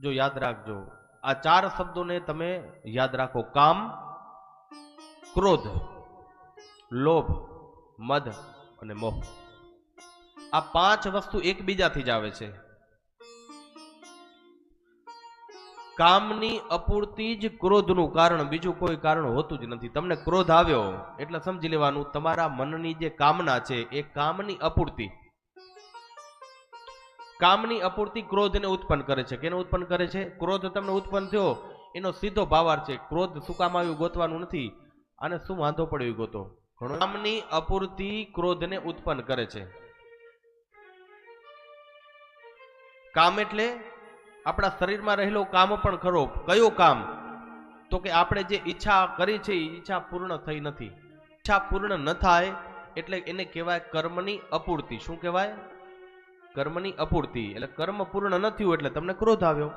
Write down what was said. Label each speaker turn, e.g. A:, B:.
A: જો યાદ રાખજો, આ ચાર શબ્દોને તમે યાદ રાખો: કામ, ક્રોધ, લોભ, મદ અને મોહ. આ પાંચ વસ્તુ એકબીજાથી જ આવે છે. કામની અપૂર્તિ જ ક્રોધનું કારણ, બીજું કોઈ કારણ હોતું જ નથી. તમને ક્રોધ આવ્યો એટલે સમજી લેવાનું તમારા મનની જે કામના છે એ કામની અપૂર્તિ. કામની અપૂર્તિ ક્રોધને ઉત્પન્ન કરે છે. કેને ઉત્પન્ન કરે છે? ક્રોધ તમને ઉત્પન્ન થયો એનો સીધો ભાવાર્થ છે ક્રોધ શું કામ આવ્યું ગોતવાનું નથી, અને શું વાંધો પડ્યો ગોતો. કામની અપૂર્તિ ક્રોધને ઉત્પન્ન કરે છે. કામ એટલે આપણા શરીરમાં રહેલો કામ પણ ખરો. કયો કામ? તો કે આપણે જે ઈચ્છા કરી છે એ ઈચ્છા પૂર્ણ થઈ નથી. ઈચ્છા પૂર્ણ ન થાય એટલે એને કહેવાય કર્મની અપૂર્તિ. શું કહેવાય? કર્મની અપૂર્તિ. એટલે કર્મ પૂર્ણ ન થયું એટલે તમને ક્રોધ આવ્યો.